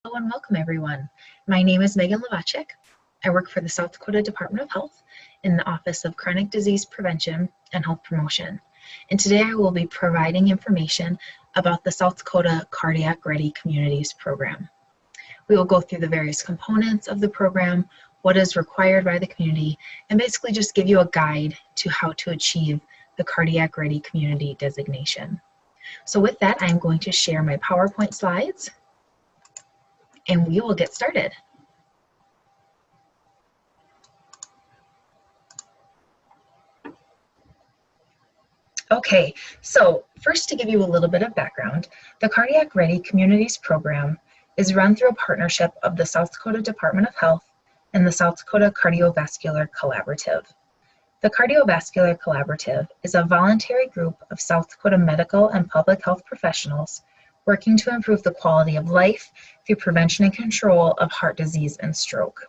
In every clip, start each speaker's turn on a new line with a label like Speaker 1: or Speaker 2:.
Speaker 1: Hello and welcome everyone. My name is Megan Lovacek. I work for the South Dakota Department of Health in the Office of Chronic Disease Prevention and Health Promotion. And today I will be providing information about the South Dakota Cardiac Ready Communities program. We will go through the various components of the program, what is required by the community, and basically just give you a guide to how to achieve the Cardiac Ready Community designation. So with that, I'm going to share my PowerPoint slides and we will get started. Okay, so first to give you a little bit of background, the Cardiac Ready Communities program is run through a partnership of the South Dakota Department of Health and the South Dakota Cardiovascular Collaborative. The Cardiovascular Collaborative is a voluntary group of South Dakota medical and public health professionals working to improve the quality of life through prevention and control of heart disease and stroke.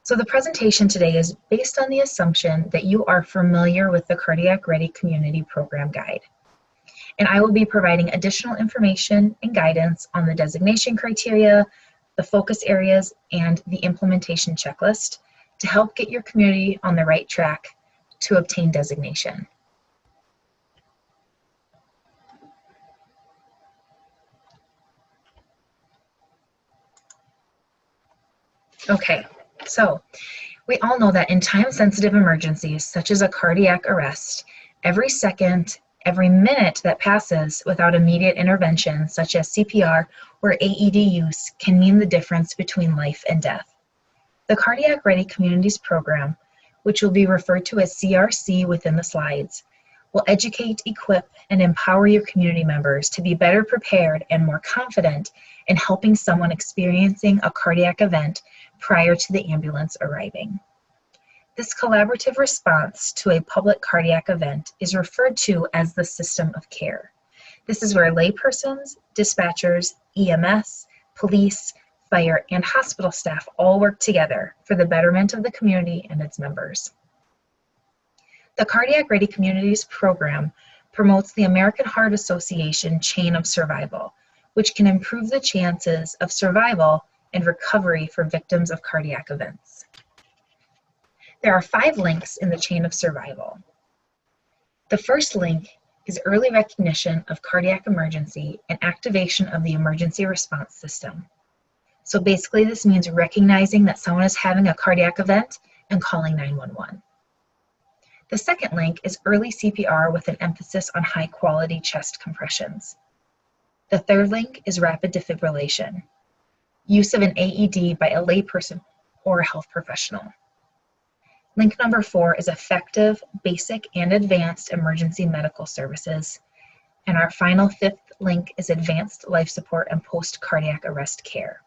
Speaker 1: So the presentation today is based on the assumption that you are familiar with the Cardiac Ready Community Program Guide. And I will be providing additional information and guidance on the designation criteria, the focus areas, and the implementation checklist to help get your community on the right track to obtain designation. Okay, so we all know that in time-sensitive emergencies, such as a cardiac arrest, every second, every minute that passes without immediate intervention, such as CPR or AED use, can mean the difference between life and death. The Cardiac Ready Communities program, which will be referred to as CRC within the slides, will educate, equip, and empower your community members to be better prepared and more confident in helping someone experiencing a cardiac event prior to the ambulance arriving. This collaborative response to a public cardiac event is referred to as the system of care. This is where laypersons, dispatchers, EMS, police, fire, and hospital staff all work together for the betterment of the community and its members. The Cardiac Ready Communities program promotes the American Heart Association chain of survival, which can improve the chances of survival and recovery for victims of cardiac events. There are 5 links in the chain of survival. The first link is early recognition of cardiac emergency and activation of the emergency response system. So basically this means recognizing that someone is having a cardiac event and calling 911. The second link is early CPR with an emphasis on high quality chest compressions. The third link is rapid defibrillation, use of an AED by a layperson or a health professional. Link number 4 is effective, basic, and advanced emergency medical services. And our final 5th link is advanced life support and post-cardiac arrest care.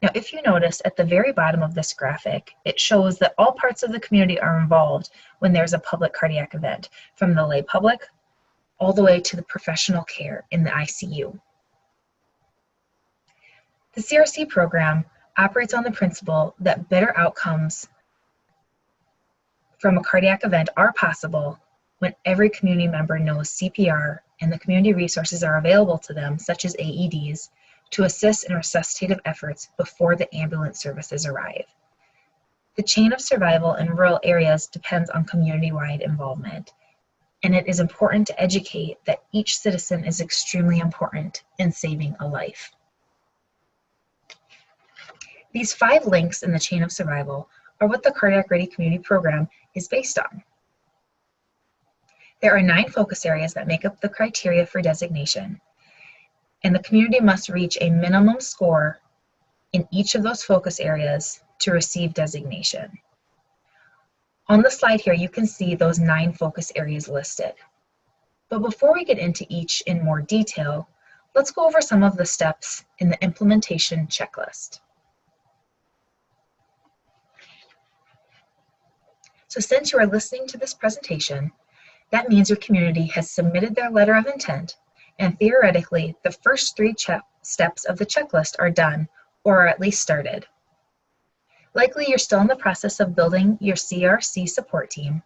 Speaker 1: Now, if you notice at the very bottom of this graphic, it shows that all parts of the community are involved when there's a public cardiac event, from the lay public all the way to the professional care in the ICU. The CRC program operates on the principle that better outcomes from a cardiac event are possible when every community member knows CPR and the community resources are available to them, such as AEDs, to assist in resuscitative efforts before the ambulance services arrive. The chain of survival in rural areas depends on community-wide involvement, and it is important to educate that each citizen is extremely important in saving a life. These 5 links in the chain of survival are what the Cardiac Ready Community Program is based on. There are 9 focus areas that make up the criteria for designation, and the community must reach a minimum score in each of those focus areas to receive designation. On the slide here, you can see those 9 focus areas listed. But before we get into each in more detail, let's go over some of the steps in the implementation checklist. So since you are listening to this presentation, that means your community has submitted their letter of intent, and theoretically, the first 3 steps of the checklist are done or are at least started. Likely, you're still in the process of building your CRC support team,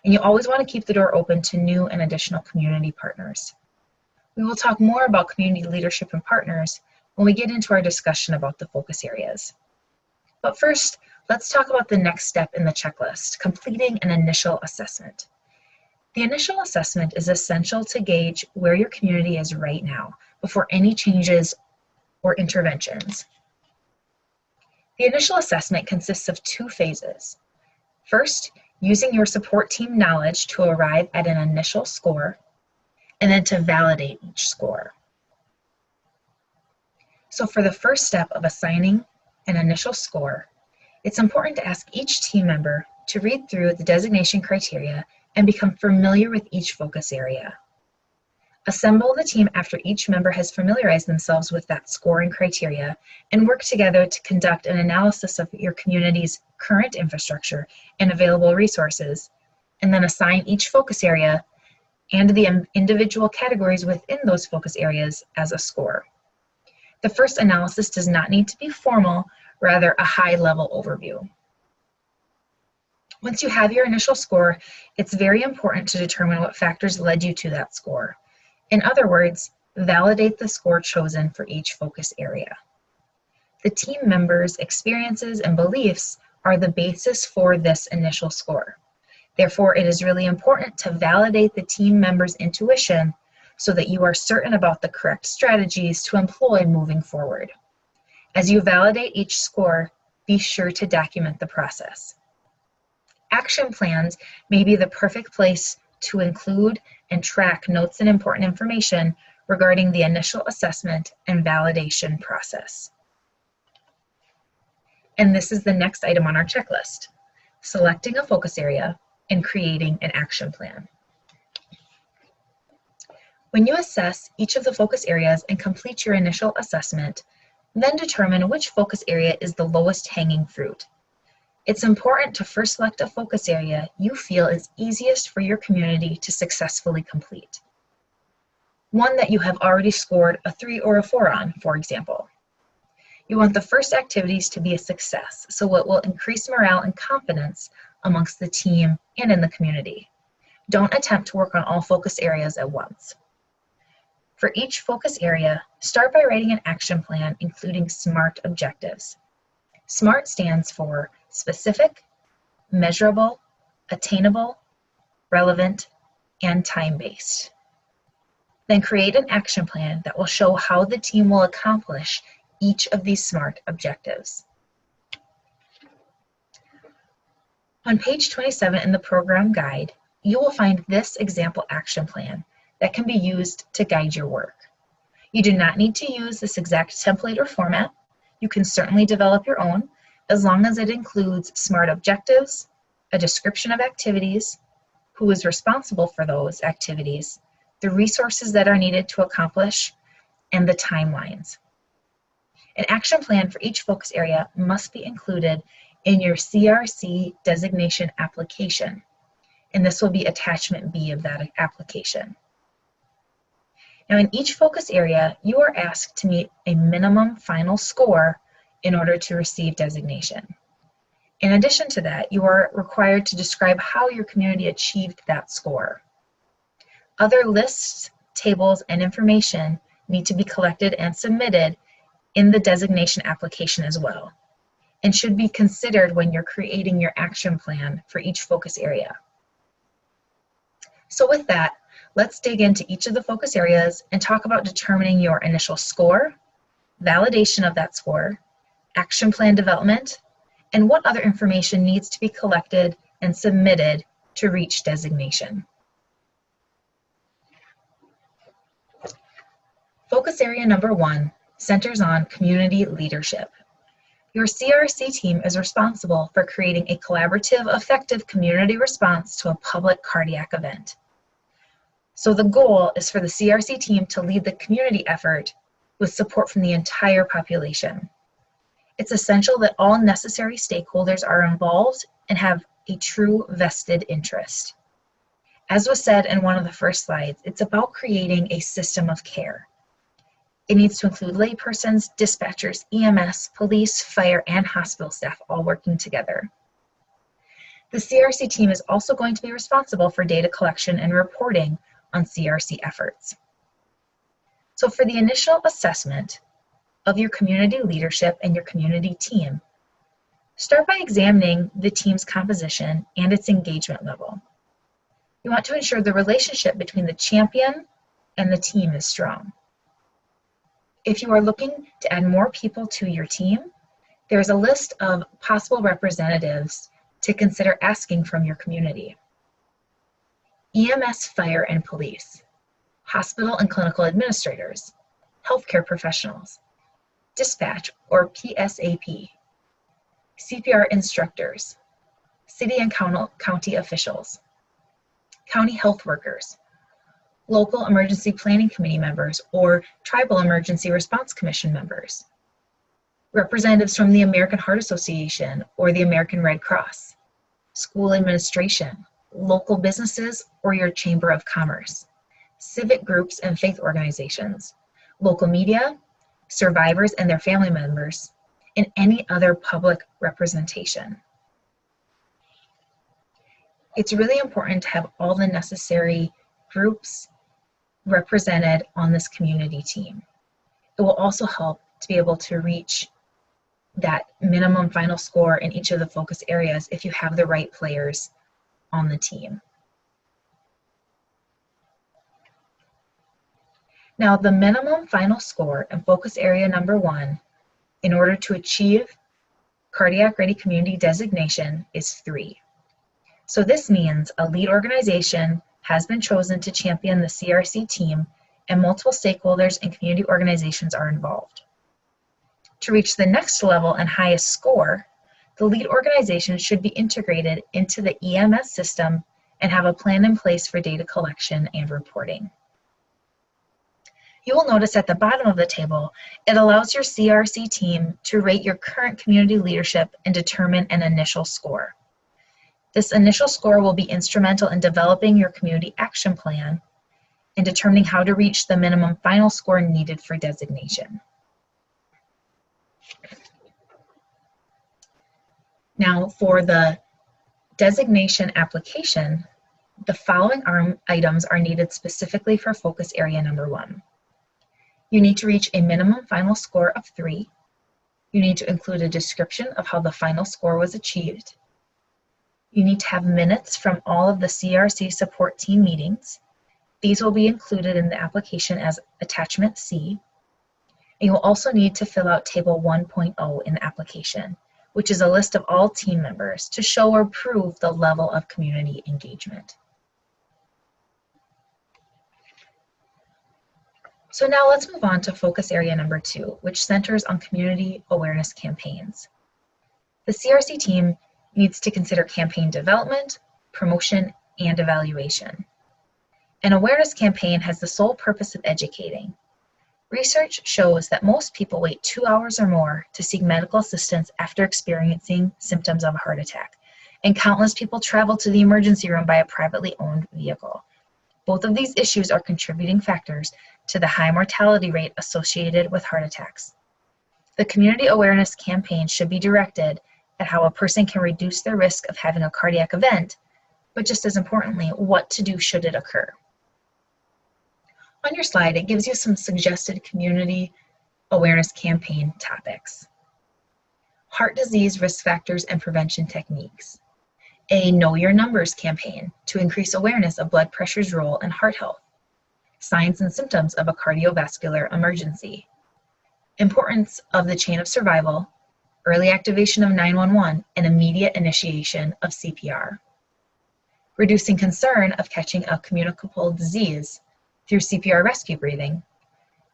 Speaker 1: and you always want to keep the door open to new and additional community partners. We will talk more about community leadership and partners when we get into our discussion about the focus areas. But first, let's talk about the next step in the checklist, completing an initial assessment. The initial assessment is essential to gauge where your community is right now before any changes or interventions. The initial assessment consists of 2 phases. First, using your support team knowledge to arrive at an initial score, and then to validate each score. So for the first step of assigning an initial score, it's important to ask each team member to read through the designation criteria and become familiar with each focus area. Assemble the team after each member has familiarized themselves with that scoring criteria and work together to conduct an analysis of your community's current infrastructure and available resources, and then assign each focus area and the individual categories within those focus areas as a score. The first analysis does not need to be formal, rather a high-level overview. Once you have your initial score, it's very important to determine what factors led you to that score. In other words, validate the score chosen for each focus area. The team members' experiences and beliefs are the basis for this initial score. Therefore, it is really important to validate the team members' intuition so that you are certain about the correct strategies to employ moving forward. As you validate each score, be sure to document the process. Action plans may be the perfect place to include and track notes and important information regarding the initial assessment and validation process. And this is the next item on our checklist: selecting a focus area and creating an action plan. When you assess each of the focus areas and complete your initial assessment, then determine which focus area is the lowest hanging fruit. It's important to first select a focus area you feel is easiest for your community to successfully complete. One that you have already scored a 3 or a 4 on, for example. You want the first activities to be a success, so it will increase morale and confidence amongst the team and in the community. Don't attempt to work on all focus areas at once. For each focus area, start by writing an action plan including SMART objectives. SMART stands for specific, measurable, attainable, relevant, and time-based. Then create an action plan that will show how the team will accomplish each of these SMART objectives. On page 27 in the program guide, you will find this example action plan that can be used to guide your work. You do not need to use this exact template or format. You can certainly develop your own, as long as it includes SMART objectives, a description of activities, who is responsible for those activities, the resources that are needed to accomplish, and the timelines. An action plan for each focus area must be included in your CRC designation application, and this will be attachment B of that application. Now, in each focus area, you are asked to meet a minimum final score in order to receive designation. In addition to that, you are required to describe how your community achieved that score. Other lists, tables, and information need to be collected and submitted in the designation application as well, and should be considered when you're creating your action plan for each focus area. So with that, let's dig into each of the focus areas and talk about determining your initial score, validation of that score, action plan development, and what other information needs to be collected and submitted to reach designation. Focus area number 1 centers on community leadership. Your CRC team is responsible for creating a collaborative, effective community response to a public cardiac event. So the goal is for the CRC team to lead the community effort with support from the entire population. It's essential that all necessary stakeholders are involved and have a true vested interest. As was said in one of the first slides, it's about creating a system of care. It needs to include laypersons, dispatchers, EMS, police, fire, and hospital staff all working together. The CRC team is also going to be responsible for data collection and reporting on CRC efforts. So for the initial assessment, of your community leadership and your community team. Start by examining the team's composition and its engagement level. You want to ensure the relationship between the champion and the team is strong. If you are looking to add more people to your team, there's a list of possible representatives to consider asking from your community. EMS, fire and police, hospital and clinical administrators, healthcare professionals, dispatch or PSAP, CPR instructors, city and county officials, county health workers, local emergency planning committee members or tribal emergency response commission members, representatives from the American Heart Association or the American Red Cross, school administration, local businesses or your Chamber of Commerce, civic groups and faith organizations, local media, survivors and their family members, and any other public representation. It's really important to have all the necessary groups represented on this community team. It will also help to be able to reach that minimum final score in each of the focus areas if you have the right players on the team. Now, the minimum final score in focus area number 1 in order to achieve cardiac ready community designation is 3. So this means a lead organization has been chosen to champion the CRC team and multiple stakeholders and community organizations are involved. To reach the next level and highest score, the lead organization should be integrated into the EMS system and have a plan in place for data collection and reporting. You will notice at the bottom of the table, it allows your CRC team to rate your current community leadership and determine an initial score. This initial score will be instrumental in developing your community action plan and determining how to reach the minimum final score needed for designation. Now, for the designation application, the following items are needed specifically for focus area number 1. You need to reach a minimum final score of 3. You need to include a description of how the final score was achieved. You need to have minutes from all of the CRC support team meetings. These will be included in the application as attachment C. And you will also need to fill out table 1.0 in the application, which is a list of all team members to show or prove the level of community engagement. So now let's move on to focus area number 2, which centers on community awareness campaigns. The CRC team needs to consider campaign development, promotion, and evaluation. An awareness campaign has the sole purpose of educating. Research shows that most people wait 2 hours or more to seek medical assistance after experiencing symptoms of a heart attack, and countless people travel to the emergency room by a privately owned vehicle. Both of these issues are contributing factors to the high mortality rate associated with heart attacks. The community awareness campaign should be directed at how a person can reduce their risk of having a cardiac event, but just as importantly, what to do should it occur. On your slide, it gives you some suggested community awareness campaign topics. Heart disease risk factors and prevention techniques. A Know Your Numbers campaign to increase awareness of blood pressure's role in heart health. Signs and symptoms of a cardiovascular emergency. Importance of the chain of survival, early activation of 911, and immediate initiation of CPR. Reducing concern of catching a communicable disease through CPR rescue breathing,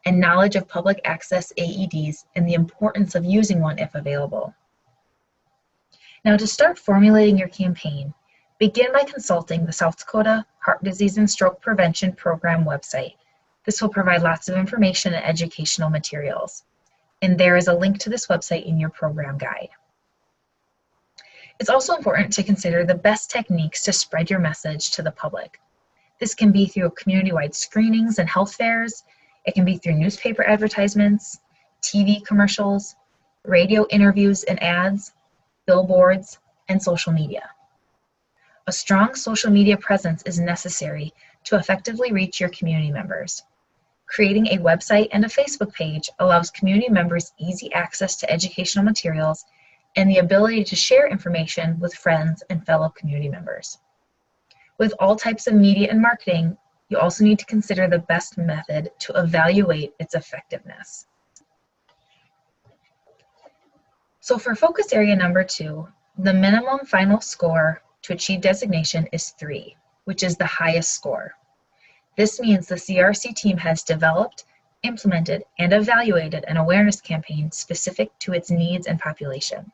Speaker 1: and knowledge of public access AEDs and the importance of using one if available. Now, to start formulating your campaign, begin by consulting the South Dakota Heart Disease and Stroke Prevention Program website. This will provide lots of information and educational materials. And there is a link to this website in your program guide. It's also important to consider the best techniques to spread your message to the public. This can be through community-wide screenings and health fairs. It can be through newspaper advertisements, TV commercials, radio interviews and ads, billboards, and social media. A strong social media presence is necessary to effectively reach your community members. Creating a website and a Facebook page allows community members easy access to educational materials and the ability to share information with friends and fellow community members. With all types of media and marketing, you also need to consider the best method to evaluate its effectiveness. So for focus area number 2, the minimum final score to achieve designation is 3, which is the highest score. This means the CRC team has developed, implemented, and evaluated an awareness campaign specific to its needs and population.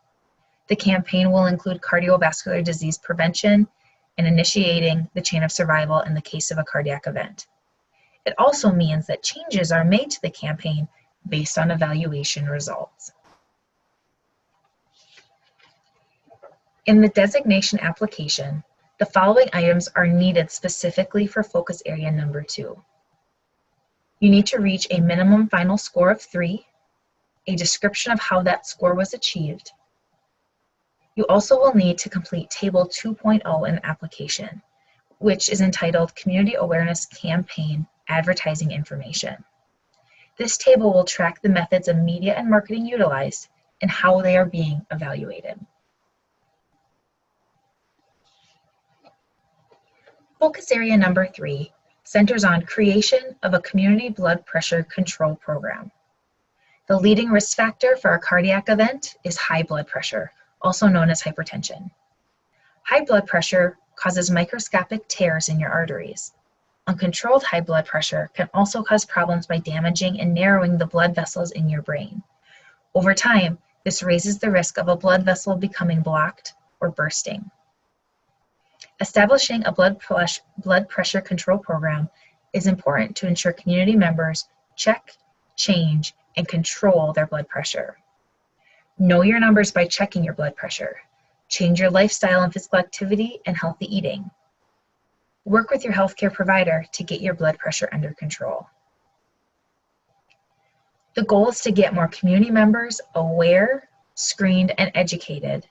Speaker 1: The campaign will include cardiovascular disease prevention and initiating the chain of survival in the case of a cardiac event. It also means that changes are made to the campaign based on evaluation results. In the designation application, the following items are needed specifically for focus area number 2. You need to reach a minimum final score of 3, a description of how that score was achieved. You also will need to complete Table 2.0 in the application, which is entitled Community Awareness Campaign Advertising Information. This table will track the methods of media and marketing utilized and how they are being evaluated. Focus area number 3 centers on creation of a community blood pressure control program. The leading risk factor for a cardiac event is high blood pressure, also known as hypertension. High blood pressure causes microscopic tears in your arteries. Uncontrolled high blood pressure can also cause problems by damaging and narrowing the blood vessels in your brain. Over time, this raises the risk of a blood vessel becoming blocked or bursting. Establishing a blood pressure control program is important to ensure community members check, change, and control their blood pressure. Know your numbers by checking your blood pressure. Change your lifestyle and physical activity and healthy eating. Work with your healthcare provider to get your blood pressure under control. The goal is to get more community members aware, screened, and educated,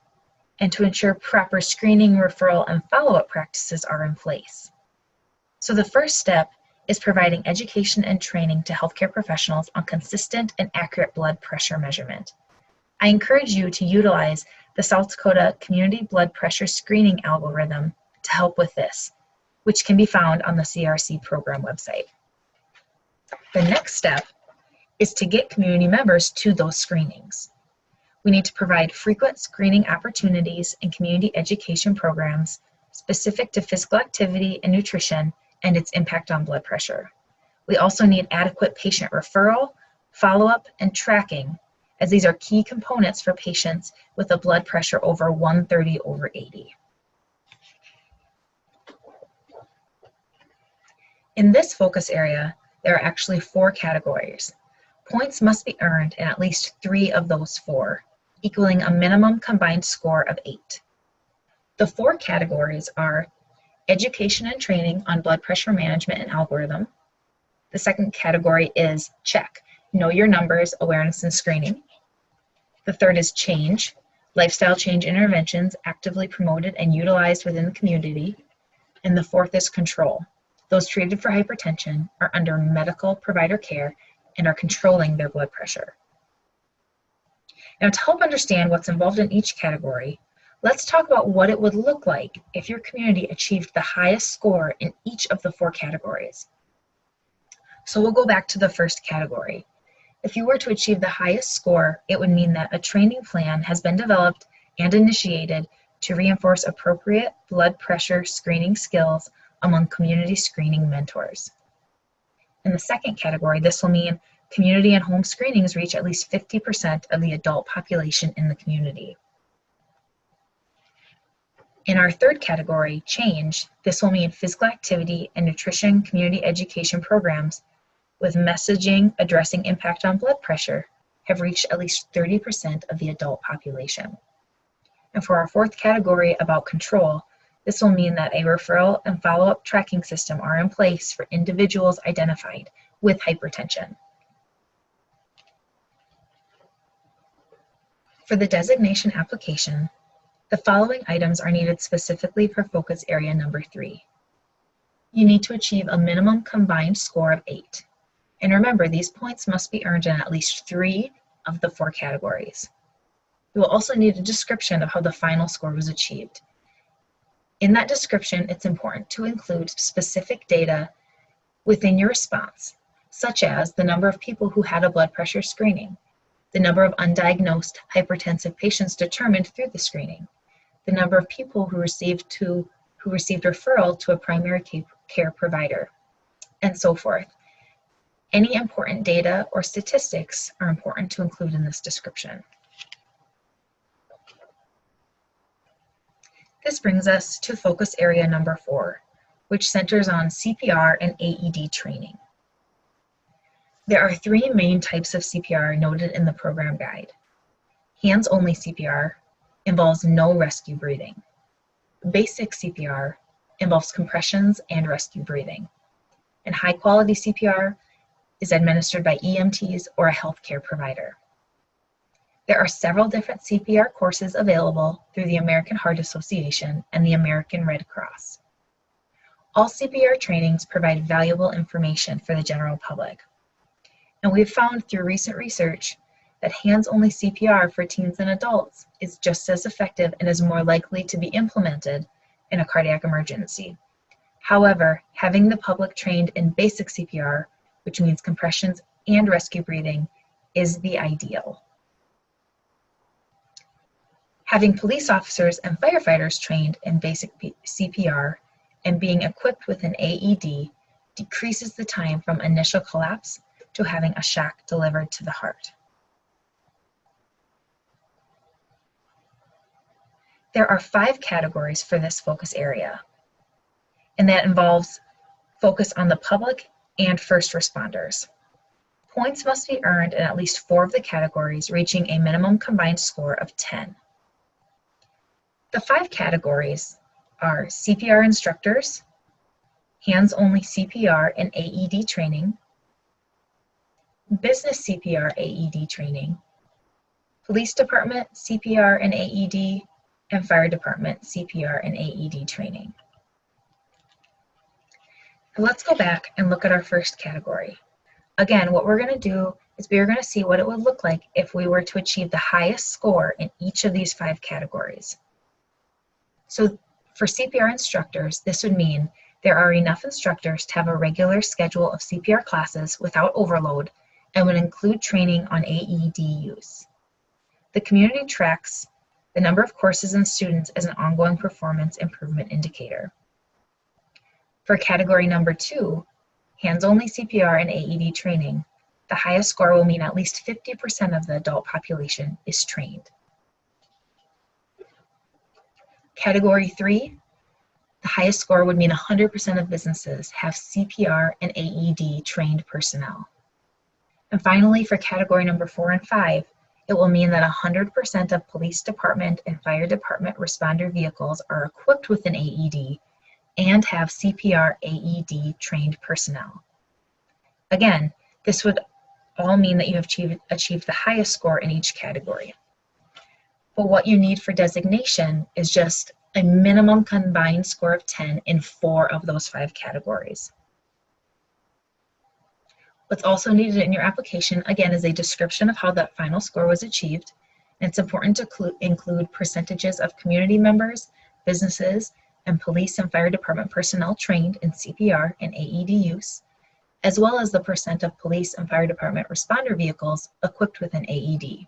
Speaker 1: and to ensure proper screening, referral, and follow-up practices are in place. So the first step is providing education and training to healthcare professionals on consistent and accurate blood pressure measurement. I encourage you to utilize the South Dakota Community Blood Pressure Screening Algorithm to help with this, which can be found on the CRC program website. The next step is to get community members to those screenings. We need to provide frequent screening opportunities and community education programs specific to physical activity and nutrition and its impact on blood pressure. We also need adequate patient referral, follow-up, and tracking, as these are key components for patients with a blood pressure over 130/80. In this focus area, there are actually 4 categories. Points must be earned in at least 3 of those 4, equaling a minimum combined score of 8. The 4 categories are education and training on blood pressure management and algorithm. The second category is check, know your numbers, awareness, and screening. The third is change, lifestyle change interventions actively promoted and utilized within the community. And the fourth is control. Those treated for hypertension are under medical provider care and are controlling their blood pressure. Now, to help understand what's involved in each category, let's talk about what it would look like if your community achieved the highest score in each of the 4 categories. So we'll go back to the first category. If you were to achieve the highest score, it would mean that a training plan has been developed and initiated to reinforce appropriate blood pressure screening skills among community screening mentors. In the second category, this will mean community and home screenings reach at least 50% of the adult population in the community. In our third category, change, this will mean physical activity and nutrition community education programs with messaging addressing impact on blood pressure have reached at least 30% of the adult population. And for our fourth category about control, this will mean that a referral and follow-up tracking system are in place for individuals identified with hypertension. For the designation application, the following items are needed specifically for focus area number 3. You need to achieve a minimum combined score of 8. And remember, these points must be earned in at least 3 of the 4 categories. You will also need a description of how the final score was achieved. In that description, it's important to include specific data within your response, such as the number of people who had a blood pressure screening, the number of undiagnosed hypertensive patients determined through the screening, the number of people who received referral to a primary care provider, and so forth. Any important data or statistics are important to include in this description. This brings us to focus area number 4, which centers on CPR and AED training. There are 3 main types of CPR noted in the program guide. Hands-only CPR involves no rescue breathing. Basic CPR involves compressions and rescue breathing. And high-quality CPR is administered by EMTs or a healthcare provider. There are several different CPR courses available through the American Heart Association and the American Red Cross. All CPR trainings provide valuable information for the general public. And we've found through recent research that hands-only CPR for teens and adults is just as effective and is more likely to be implemented in a cardiac emergency. However, having the public trained in basic CPR, which means compressions and rescue breathing, is the ideal. Having police officers and firefighters trained in basic CPR and being equipped with an AED decreases the time from initial collapse to having a shock delivered to the heart. There are 5 categories for this focus area, and that involves focus on the public and first responders. Points must be earned in at least 4 of the categories, reaching a minimum combined score of 10. The 5 categories are CPR instructors, hands-only CPR and AED training, business CPR AED training, police department CPR and AED, and fire department CPR and AED training. Let's go back and look at our first category. Again, what we're going to do is we're going to see what it would look like if we were to achieve the highest score in each of these 5 categories. So for CPR instructors, this would mean there are enough instructors to have a regular schedule of CPR classes without overload and would include training on AED use. The community tracks the number of courses and students as an ongoing performance improvement indicator. For category number 2, hands-only CPR and AED training, the highest score will mean at least 50% of the adult population is trained. Category 3, the highest score would mean 100% of businesses have CPR and AED trained personnel. And finally, for category number 4 and 5, it will mean that 100% of police department and fire department responder vehicles are equipped with an AED and have CPR AED trained personnel. Again, this would all mean that you have achieved the highest score in each category. But what you need for designation is just a minimum combined score of 10 in 4 of those 5 categories. What's also needed in your application, again, is a description of how that final score was achieved. And it's important to include percentages of community members, businesses, and police and fire department personnel trained in CPR and AED use, as well as the percent of police and fire department responder vehicles equipped with an AED.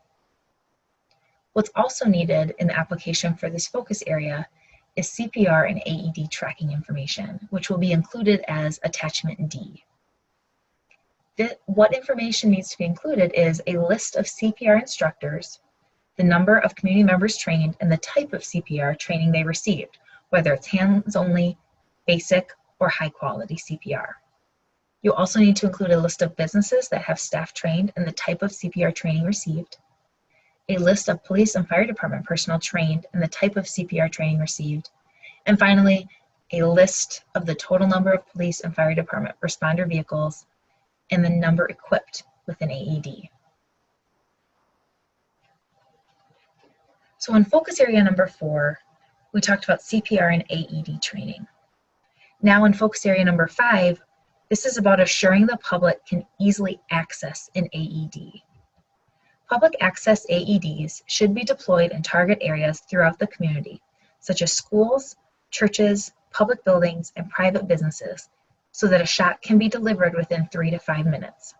Speaker 1: What's also needed in the application for this focus area is CPR and AED tracking information, which will be included as attachment D. What information needs to be included is a list of CPR instructors, the number of community members trained, and the type of CPR training they received, whether it's hands-only, basic, or high-quality CPR. You also need to include a list of businesses that have staff trained and the type of CPR training received, a list of police and fire department personnel trained and the type of CPR training received, and finally, a list of the total number of police and fire department responder vehicles and the number equipped with an AED. So in focus area number 4, we talked about CPR and AED training. Now in focus area number 5, This is about assuring the public can easily access an AED. Public access AEDs should be deployed in target areas throughout the community, such as schools, churches, public buildings, and private businesses, so that a shot can be delivered within 3 to 5 minutes.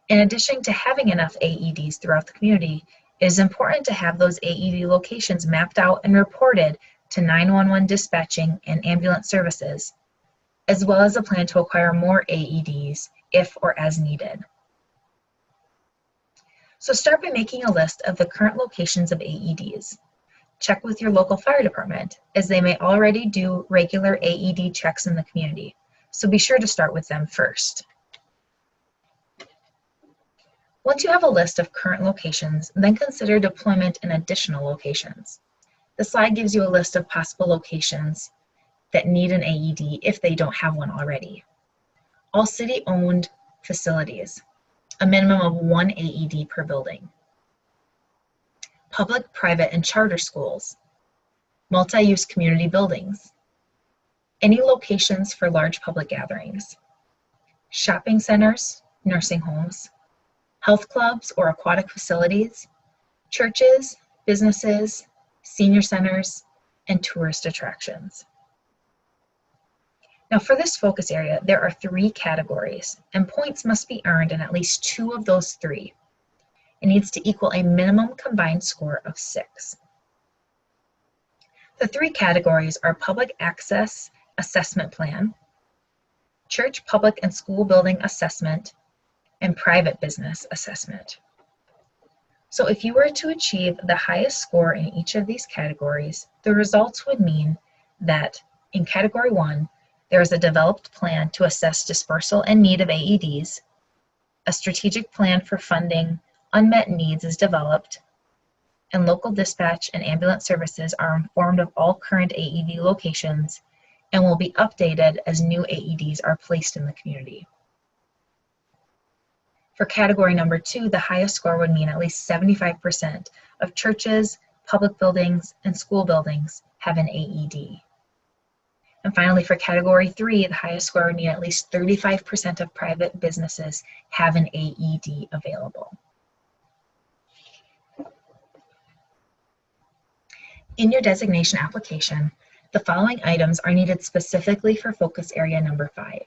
Speaker 1: In addition to having enough AEDs throughout the community, it is important to have those AED locations mapped out and reported to 911 dispatching and ambulance services, as well as a plan to acquire more AEDs if or as needed. So start by making a list of the current locations of AEDs. Check with your local fire department, as they may already do regular AED checks in the community, so be sure to start with them first. Once you have a list of current locations, then consider deployment in additional locations. The slide gives you a list of possible locations that need an AED if they don't have one already. All city-owned facilities, a minimum of 1 AED per building. Public, private, and charter schools, multi-use community buildings, any locations for large public gatherings, shopping centers, nursing homes, health clubs or aquatic facilities, churches, businesses, senior centers, and tourist attractions. Now for this focus area, there are 3 categories, and points must be earned in at least 2 of those 3. It needs to equal a minimum combined score of 6. The 3 categories are Public Access Assessment Plan, Church, Public, and School Building Assessment, and Private Business Assessment. So if you were to achieve the highest score in each of these categories, the results would mean that in Category 1, there is a developed plan to assess dispersal and need of AEDs, a strategic plan for funding unmet needs is developed, and local dispatch and ambulance services are informed of all current AED locations and will be updated as new AEDs are placed in the community. For category number 2, the highest score would mean at least 75% of churches, public buildings, and school buildings have an AED. And finally, for category 3, the highest score would mean at least 35% of private businesses have an AED available. In your designation application, the following items are needed specifically for focus area number 5.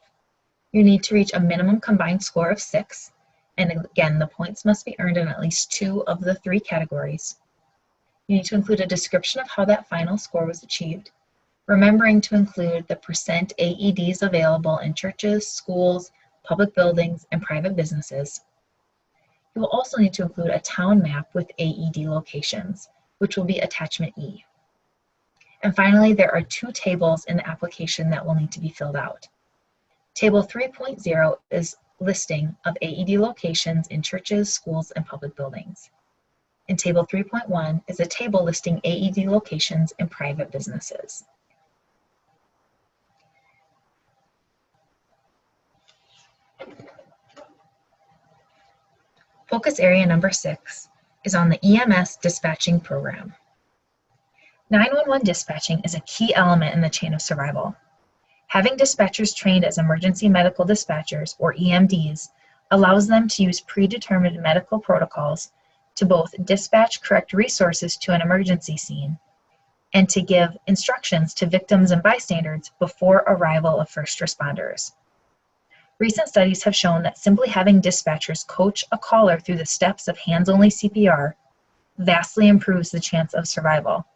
Speaker 1: You need to reach a minimum combined score of 6, and again, the points must be earned in at least 2 of the 3 categories. You need to include a description of how that final score was achieved, remembering to include the percent AEDs available in churches, schools, public buildings, and private businesses. You will also need to include a town map with AED locations, which will be attachment E. And finally, there are 2 tables in the application that will need to be filled out. Table 3.0 is listing of AED locations in churches, schools, and public buildings. And Table 3.1 is a table listing AED locations in private businesses. Focus area number 6 is on the EMS dispatching program. 911 dispatching is a key element in the chain of survival. Having dispatchers trained as emergency medical dispatchers, or EMDs, allows them to use predetermined medical protocols to both dispatch correct resources to an emergency scene and to give instructions to victims and bystanders before arrival of first responders. Recent studies have shown that simply having dispatchers coach a caller through the steps of hands-only CPR vastly improves the chance of survival,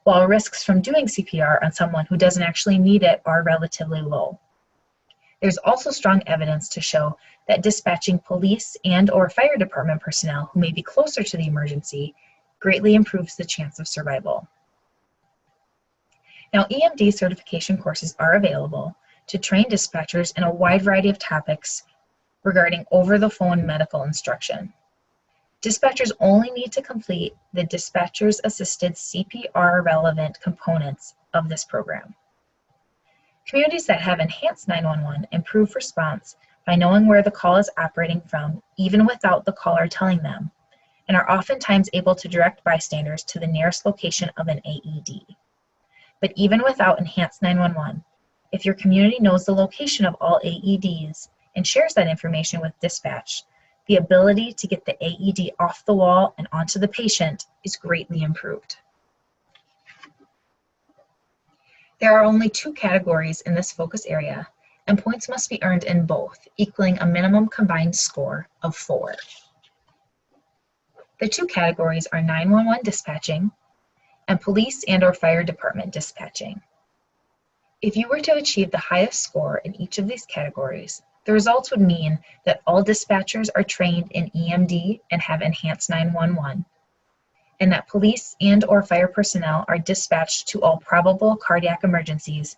Speaker 1: while risks from doing CPR on someone who doesn't actually need it are relatively low. There's also strong evidence to show that dispatching police and/or fire department personnel who may be closer to the emergency greatly improves the chance of survival. Now, EMD certification courses are available to train dispatchers in a wide variety of topics regarding over-the-phone medical instruction. Dispatchers only need to complete the dispatcher's assisted CPR relevant components of this program. Communities that have enhanced 911 improve response by knowing where the call is operating from, even without the caller telling them, and are oftentimes able to direct bystanders to the nearest location of an AED. But even without enhanced 911, If your community knows the location of all AEDs and shares that information with dispatch, the ability to get the AED off the wall and onto the patient is greatly improved. There are only 2 categories in this focus area, and points must be earned in both, equaling a minimum combined score of 4. The 2 categories are 911 dispatching and police and/or fire department dispatching. If you were to achieve the highest score in each of these categories, the results would mean that all dispatchers are trained in EMD and have enhanced 911, and that police and/or fire personnel are dispatched to all probable cardiac emergencies,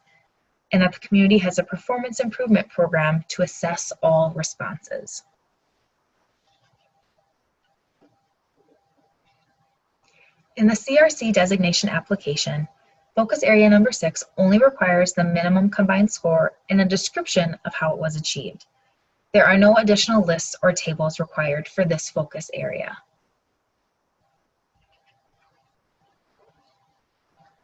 Speaker 1: and that the community has a performance improvement program to assess all responses. In the CRC designation application, focus area number 6 only requires the minimum combined score and a description of how it was achieved. There are no additional lists or tables required for this focus area.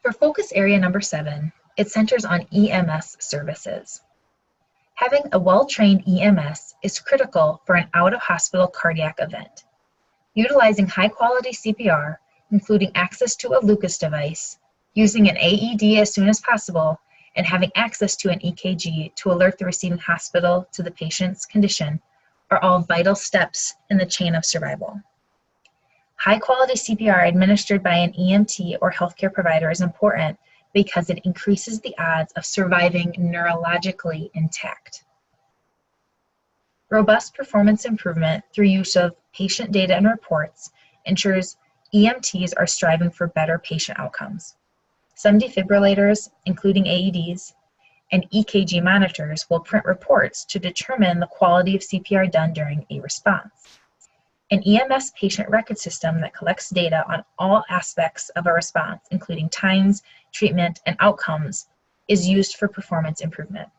Speaker 1: For focus area number 7, it centers on EMS services. Having a well-trained EMS is critical for an out-of-hospital cardiac event. Utilizing high-quality CPR, including access to a Lucas device, using an AED as soon as possible, and having access to an EKG to alert the receiving hospital to the patient's condition are all vital steps in the chain of survival. High-quality CPR administered by an EMT or healthcare provider is important because it increases the odds of surviving neurologically intact. Robust performance improvement through use of patient data and reports ensures EMTs are striving for better patient outcomes. Some defibrillators, including AEDs, and EKG monitors will print reports to determine the quality of CPR done during a response. An EMS patient record system that collects data on all aspects of a response, including times, treatment, and outcomes, is used for performance improvement.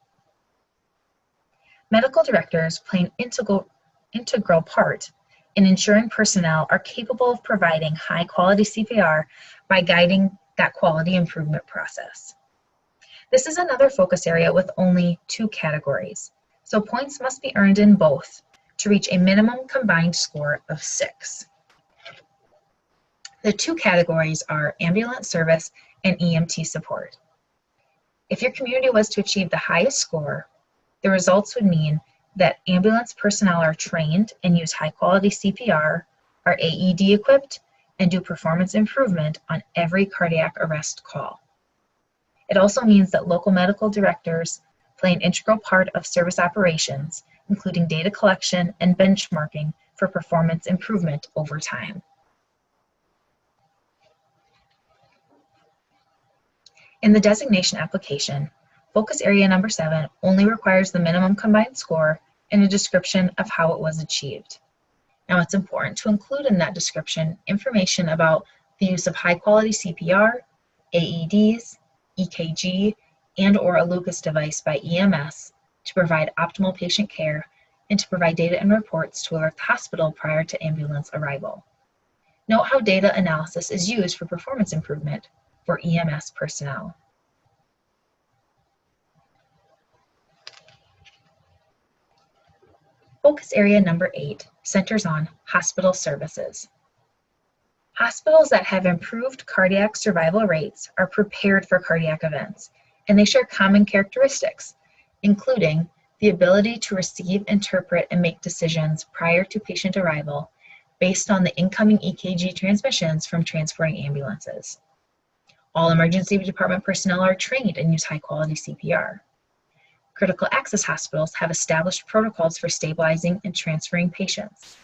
Speaker 1: Medical directors play an integral part in ensuring personnel are capable of providing high-quality CPR by guiding that quality improvement process. This is another focus area with only 2 categories, so points must be earned in both to reach a minimum combined score of 6. The 2 categories are ambulance service and EMT support. If your community was to achieve the highest score, the results would mean that ambulance personnel are trained and use high-quality CPR, are AED equipped, and do performance improvement on every cardiac arrest call. It also means that local medical directors play an integral part of service operations, including data collection and benchmarking for performance improvement over time. In the designation application, focus area number 7 only requires the minimum combined score and a description of how it was achieved. Now, it's important to include in that description information about the use of high-quality CPR, AEDs, EKG, and/or a Lucas device by EMS to provide optimal patient care and to provide data and reports to alert the hospital prior to ambulance arrival. Note how data analysis is used for performance improvement for EMS personnel. Focus area number 8 centers on hospital services. Hospitals that have improved cardiac survival rates are prepared for cardiac events, and they share common characteristics, including the ability to receive, interpret, and make decisions prior to patient arrival based on the incoming EKG transmissions from transporting ambulances. All emergency department personnel are trained and use high-quality CPR. Critical access hospitals have established protocols for stabilizing and transferring patients.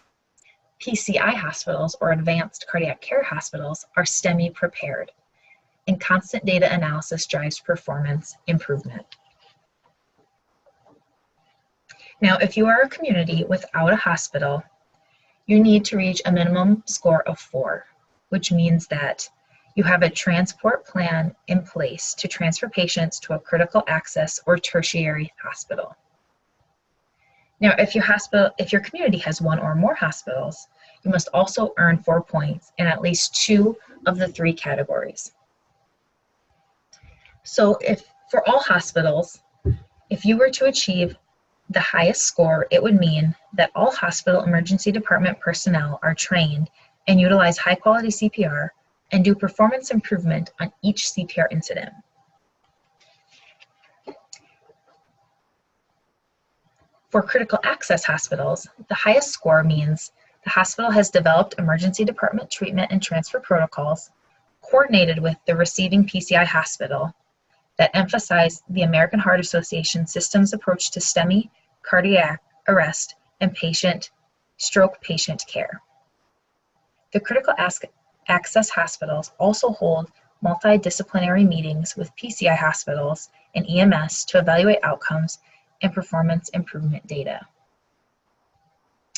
Speaker 1: PCI hospitals, or advanced cardiac care hospitals, are STEMI prepared, and constant data analysis drives performance improvement. Now, if you are a community without a hospital, you need to reach a minimum score of 4, which means that you have a transport plan in place to transfer patients to a critical access or tertiary hospital. Now, if your community has 1 or more hospitals, you must also earn 4 points in at least 2 of the 3 categories. So if for all hospitals, If you were to achieve the highest score, it would mean that all hospital emergency department personnel are trained and utilize high-quality CPR and do performance improvement on each CPR incident. For critical access hospitals, the highest score means the hospital has developed emergency department treatment and transfer protocols coordinated with the receiving PCI hospital that emphasize the American Heart Association system's approach to STEMI, cardiac arrest, and stroke patient care. The critical access hospitals also hold multidisciplinary meetings with PCI hospitals and EMS to evaluate outcomes and performance improvement data.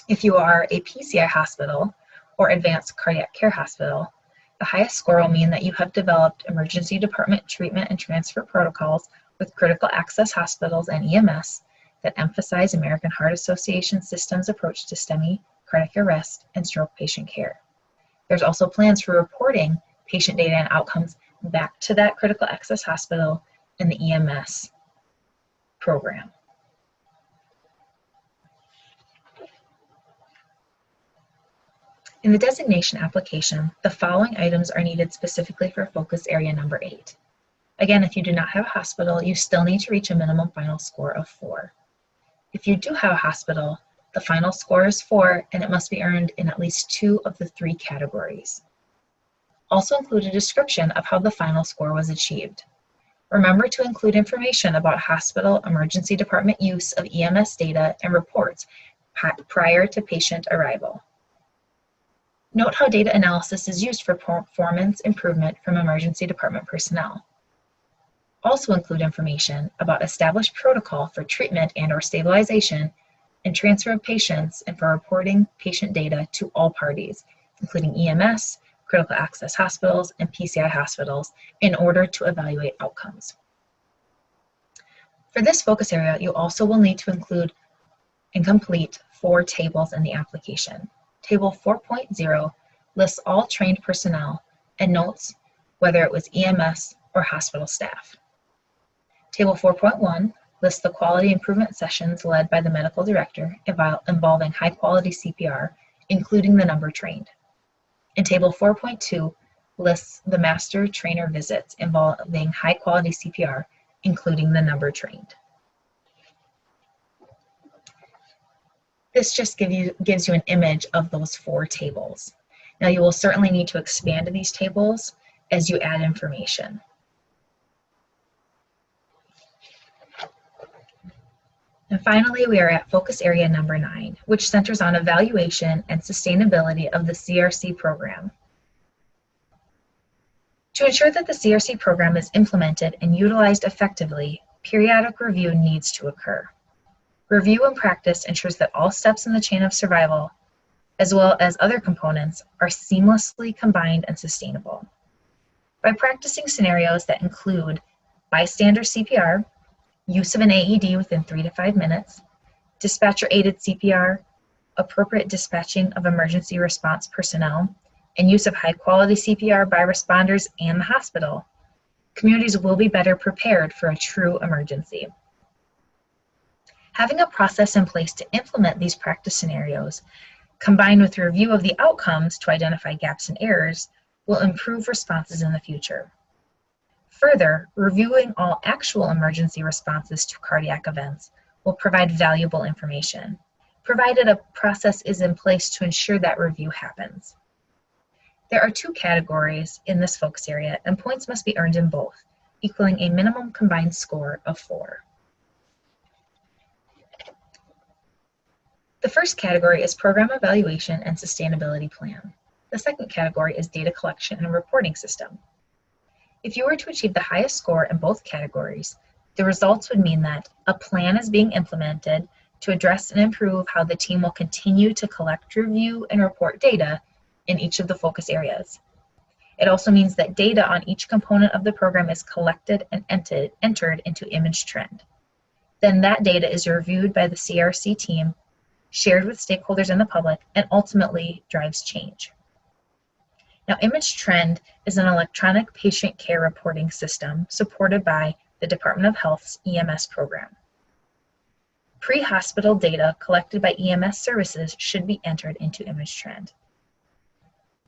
Speaker 1: If you are a PCI hospital or advanced cardiac care hospital, the highest score will mean that you have developed emergency department treatment and transfer protocols with critical access hospitals and EMS that emphasize American Heart Association system's approach to STEMI, cardiac arrest, and stroke patient care. There's also plans for reporting patient data and outcomes back to that critical access hospital and the EMS program. In the designation application, the following items are needed specifically for focus area number 8. Again, if you do not have a hospital, you still need to reach a minimum final score of 4. If you do have a hospital, the final score is 4 and it must be earned in at least 2 of the 3 categories. Also include a description of how the final score was achieved. Remember to include information about hospital emergency department use of EMS data and reports prior to patient arrival. Note how data analysis is used for performance improvement from emergency department personnel. Also include information about established protocol for treatment and/or stabilization and transfer of patients and for reporting patient data to all parties, including EMS, critical access hospitals, and PCI hospitals in order to evaluate outcomes. For this focus area, you also will need to include and complete 4 tables in the application. Table 4.0 lists all trained personnel and notes whether it was EMS or hospital staff. Table 4.1 lists the quality improvement sessions led by the medical director involving high-quality CPR, including the number trained. And Table 4.2 lists the master trainer visits involving high-quality CPR, including the number trained. This just gives you an image of those 4 tables. Now you will certainly need to expand these tables as you add information. And finally, we are at focus area number 9, which centers on evaluation and sustainability of the CRC program. To ensure that the CRC program is implemented and utilized effectively, periodic review needs to occur. Review and practice ensures that all steps in the chain of survival, as well as other components, are seamlessly combined and sustainable. By practicing scenarios that include bystander CPR, use of an AED within 3 to 5 minutes, dispatcher-aided CPR, appropriate dispatching of emergency response personnel, and use of high-quality CPR by responders and the hospital, communities will be better prepared for a true emergency. Having a process in place to implement these practice scenarios, combined with review of the outcomes to identify gaps and errors, will improve responses in the future. Further, reviewing all actual emergency responses to cardiac events will provide valuable information, provided a process is in place to ensure that review happens. There are 2 categories in this focus area, and points must be earned in both, equaling a minimum combined score of 4. The first category is Program Evaluation and Sustainability Plan. The second category is Data Collection and Reporting System. If you were to achieve the highest score in both categories, the results would mean that a plan is being implemented to address and improve how the team will continue to collect, review, and report data in each of the focus areas. It also means that data on each component of the program is collected and entered into image trend. Then that data is reviewed by the CRC team, shared with stakeholders and the public, and ultimately drives change. Now, Image Trend is an electronic patient care reporting system supported by the Department of Health's EMS program. Pre-hospital data collected by EMS services should be entered into ImageTrend.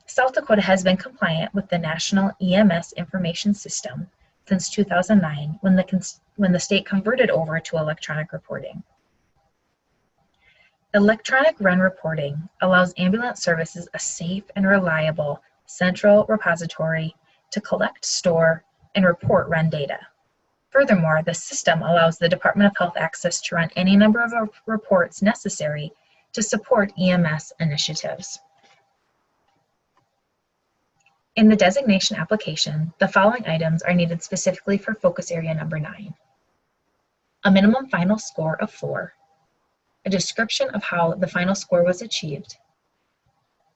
Speaker 1: South Dakota has been compliant with the National EMS Information System since 2009 when the state converted over to electronic reporting. Electronic run reporting allows ambulance services a safe and reliable central repository to collect, store, and report run data. Furthermore, the system allows the Department of Health access to run any number of reports necessary to support EMS initiatives. In the designation application, the following items are needed specifically for focus area number 9. A minimum final score of 4, a description of how the final score was achieved,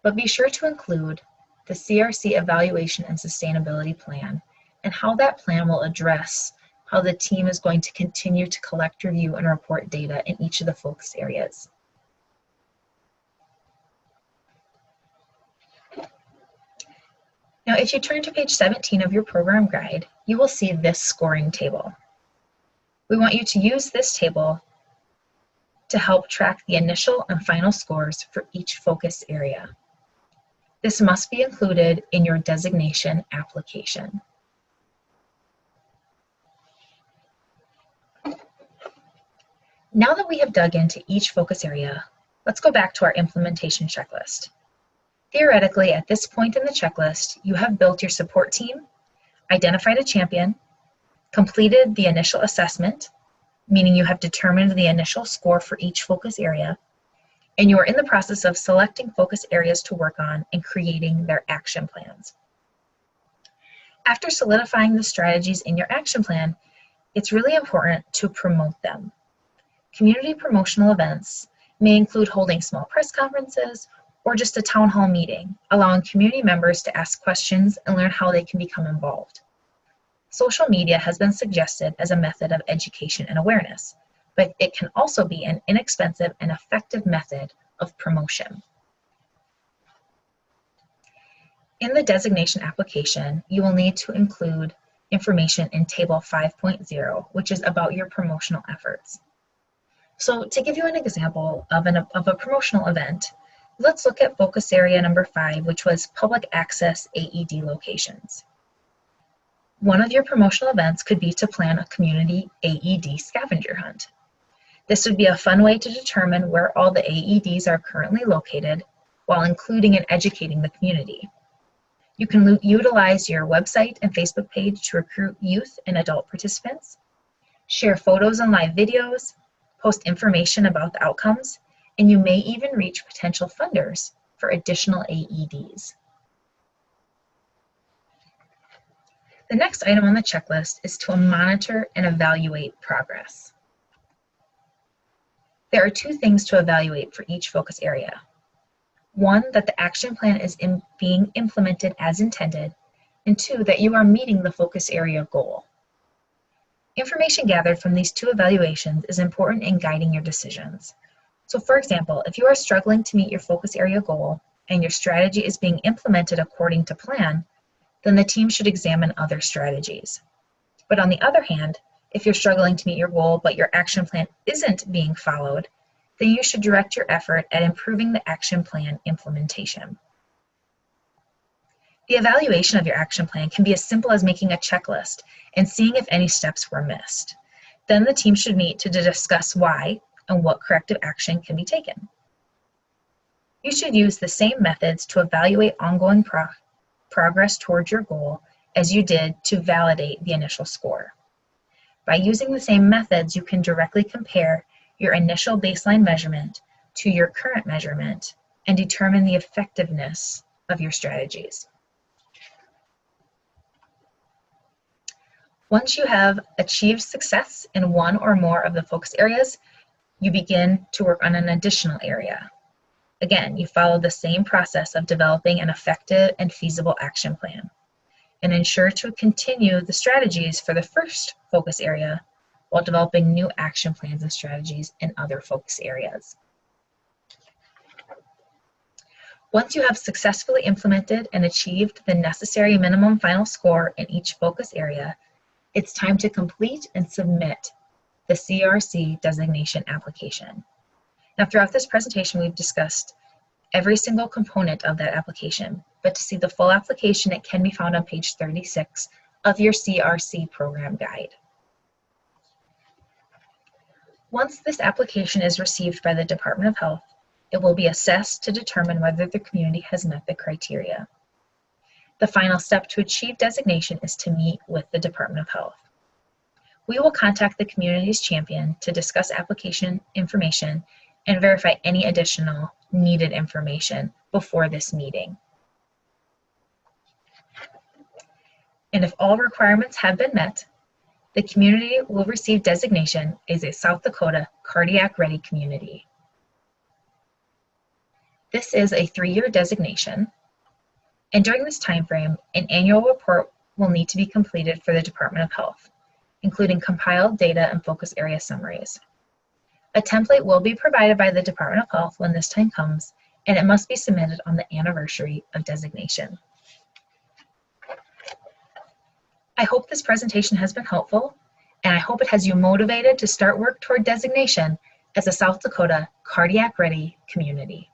Speaker 1: but be sure to include the CRC Evaluation and Sustainability Plan and how that plan will address how the team is going to continue to collect, review, and report data in each of the focus areas. Now, if you turn to page 17 of your program guide, you will see this scoring table. We want you to use this table to help track the initial and final scores for each focus area. This must be included in your designation application. Now that we have dug into each focus area, let's go back to our implementation checklist. Theoretically, at this point in the checklist, you have built your support team, identified a champion, completed the initial assessment, meaning you have determined the initial score for each focus area, and you are in the process of selecting focus areas to work on and creating their action plans. After solidifying the strategies in your action plan, it's really important to promote them. Community promotional events may include holding small press conferences or just a town hall meeting, allowing community members to ask questions and learn how they can become involved. Social media has been suggested as a method of education and awareness, but it can also be an inexpensive and effective method of promotion. In the designation application, you will need to include information in Table 5.0, which is about your promotional efforts. So to give you an example of a promotional event, let's look at focus area number 5, which was public access AED locations. One of your promotional events could be to plan a community AED scavenger hunt. This would be a fun way to determine where all the AEDs are currently located while including and educating the community. You can utilize your website and Facebook page to recruit youth and adult participants, share photos and live videos, post information about the outcomes, and you may even reach potential funders for additional AEDs. The next item on the checklist is to monitor and evaluate progress. There are 2 things to evaluate for each focus area. 1, that the action plan is being implemented as intended, and 2, that you are meeting the focus area goal. Information gathered from these 2 evaluations is important in guiding your decisions. So for example, if you are struggling to meet your focus area goal and your strategy is being implemented according to plan, then the team should examine other strategies. But on the other hand, if you're struggling to meet your goal but your action plan isn't being followed, then you should direct your effort at improving the action plan implementation. The evaluation of your action plan can be as simple as making a checklist and seeing if any steps were missed. Then the team should meet to discuss why and what corrective action can be taken. You should use the same methods to evaluate ongoing progress towards your goal as you did to validate the initial score. By using the same methods, you can directly compare your initial baseline measurement to your current measurement and determine the effectiveness of your strategies. Once you have achieved success in one or more of the focus areas, you begin to work on an additional area. Again, you follow the same process of developing an effective and feasible action plan, and ensure to continue the strategies for the first focus area while developing new action plans and strategies in other focus areas. Once you have successfully implemented and achieved the necessary minimum final score in each focus area, it's time to complete and submit the CRC designation application. Now, throughout this presentation, we've discussed every single component of that application, but to see the full application, it can be found on page 36 of your CRC program guide. Once this application is received by the Department of Health, it will be assessed to determine whether the community has met the criteria. The final step to achieve designation is to meet with the Department of Health. We will contact the community's champion to discuss application information and verify any additional needed information before this meeting. And if all requirements have been met, the community will receive designation as a South Dakota Cardiac Ready Community. This is a 3-year designation, and during this time frame, an annual report will need to be completed for the Department of Health, including compiled data and focus area summaries. A template will be provided by the Department of Health when this time comes, and it must be submitted on the anniversary of designation. I hope this presentation has been helpful, and I hope it has you motivated to start work toward designation as a South Dakota Cardiac Ready Community.